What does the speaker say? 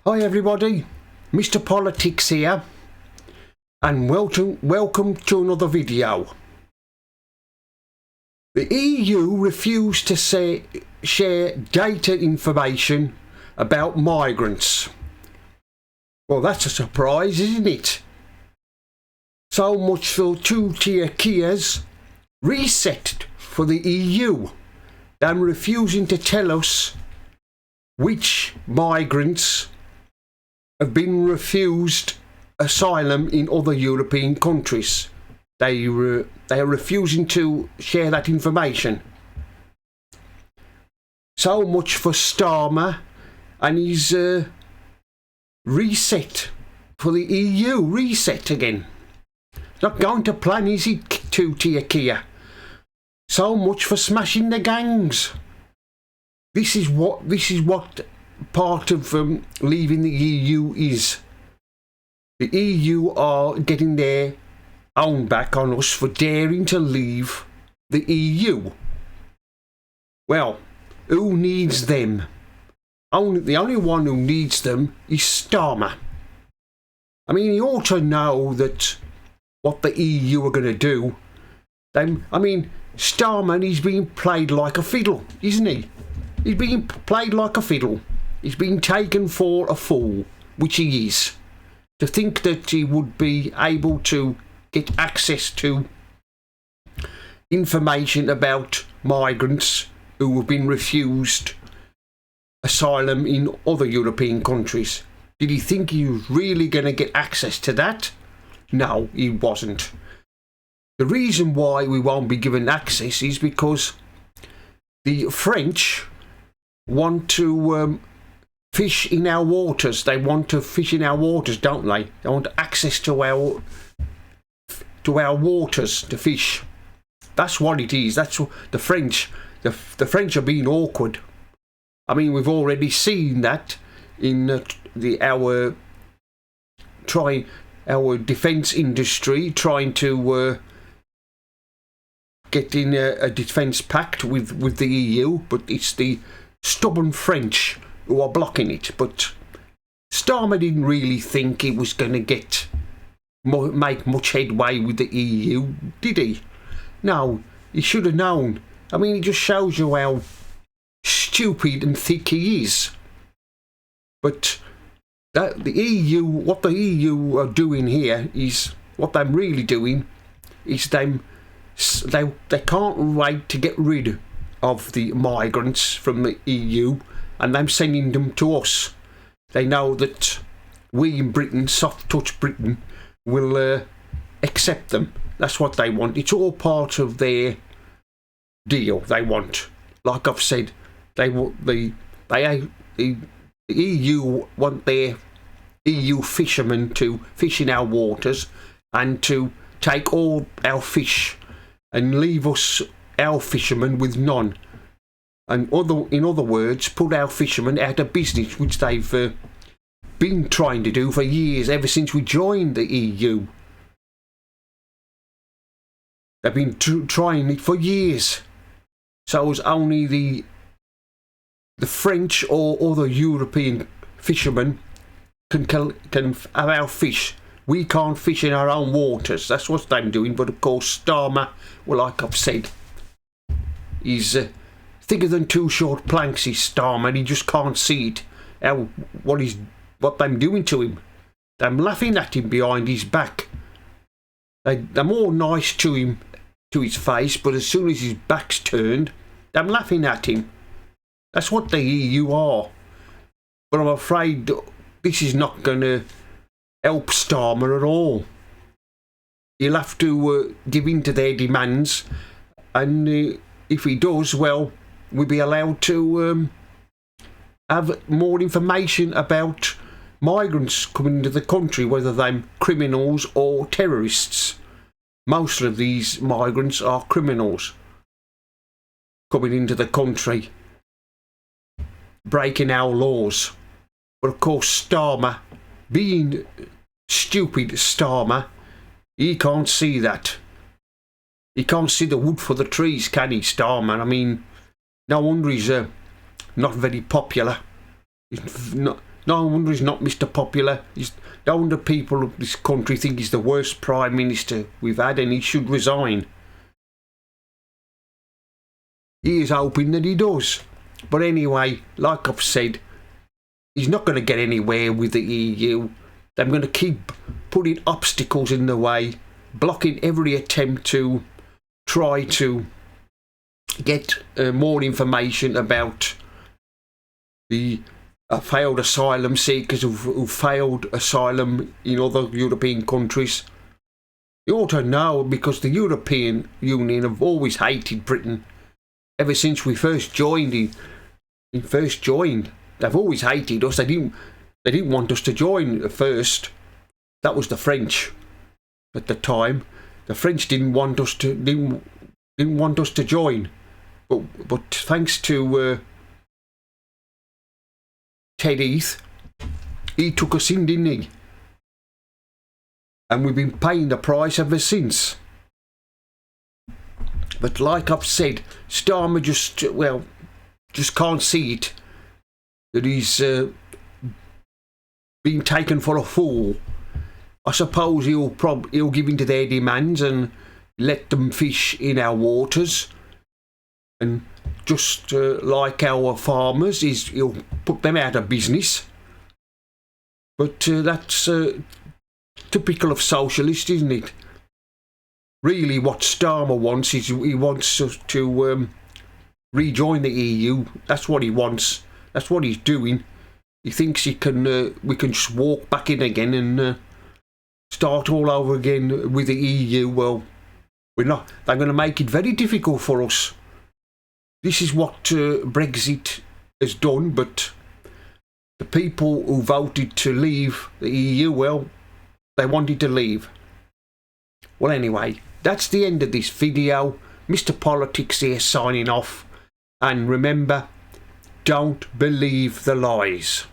Hi everybody, Mr. Politics here, and welcome to another video. The EU refused to share data information about migrants. Well, that's a surprise, isn't it? So much for Keir's reset for the EU. Them refusing to tell us which migrants have been refused asylum in other European countries. They are refusing to share that information. So much for Starmer and his reset for the EU. Reset again. Not going to plan, is he, Keir? So much for smashing the gangs. This is what part of leaving the EU is. The EU are getting their own back on us for daring to leave the EU. Well, who needs them? The only one who needs them is Starmer. I mean, he ought to know that what the EU are going to do. Starmer, he's being played like a fiddle, isn't he? He's being played like a fiddle. He's been taken for a fool, which he is. To think that he would be able to get access to information about migrants who have been refused asylum in other European countries. Did he think he was really going to get access to that? No, he wasn't. The reason why we won't be given access is because the French want to fish in our waters. They want to fish in our waters, don't they? They want access to our waters to fish. That's what it is. That's what the French. The French are being awkward. I mean, we've already seen that in our defence industry trying to get in a defence pact with the EU, but it's the stubborn French who are blocking it. But Starmer didn't really think he was going to make much headway with the EU, did he? No, he should have known. I mean, it just shows you how stupid and thick he is. But what the EU are doing here is, what they're really doing is they can't wait to get rid of the migrants from the EU, and them sending them to us. They know that we in Britain, soft touch Britain, will accept them. That's what they want. It's all part of their deal. They want, like I've said, the EU want their EU fishermen to fish in our waters and to take all our fish and leave us, our fishermen, with none. And in other words, put our fishermen out of business, which they've been trying to do for years, ever since we joined the EU. They've been trying it for years. So it was only the French or other European fishermen can have our fish. We can't fish in our own waters. That's what they're doing. But of course, Starmer, well, like I've said, he's thicker than two short planks. He's Starmer, and he just can't see it. What they're doing to him. They're laughing at him behind his back. They're more nice to him, to his face, but as soon as his back's turned, they're laughing at him. That's what the EU are. But I'm afraid this is not going to help Starmer at all. He'll have to give in to their demands, and if he does, well, we'll be allowed to have more information about migrants coming into the country, whether they're criminals or terrorists. Most of these migrants are criminals coming into the country, breaking our laws. But of course, Starmer, being stupid Starmer, he can't see that. He can't see the wood for the trees, can he, Starmer? I mean, no wonder he's not very popular. Not no wonder he's not Mr. Popular. No wonder people of this country think he's the worst Prime Minister we've had and he should resign. He is hoping that he does. But anyway, like I've said, he's not going to get anywhere with the EU. They're going to keep putting obstacles in the way, blocking every attempt to try to get more information about the failed asylum seekers who failed asylum in other European countries. You ought to know, because the European Union have always hated Britain ever since we first joined. They've always hated us. They didn't want us to join at first. That was the French at the time. The French didn't want us to join. But thanks to Ted Heath, he took us in, didn't he? And we've been paying the price ever since. But like I've said, Starmer just can't see it, that he's been taken for a fool. I suppose he'll give in to their demands and let them fish in our waters, and just like our farmers, he'll put them out of business. But that's typical of socialists, isn't it? Really, what Starmer wants is he wants us to rejoin the EU. That's what he wants. That's what he's doing. He thinks we can just walk back in again and start all over again with the EU. Well, we're not. They're going to make it very difficult for us. This is what Brexit has done, but the people who voted to leave the EU, well, they wanted to leave. Well, anyway, that's the end of this video. Mr. Politics here signing off. And remember, don't believe the lies.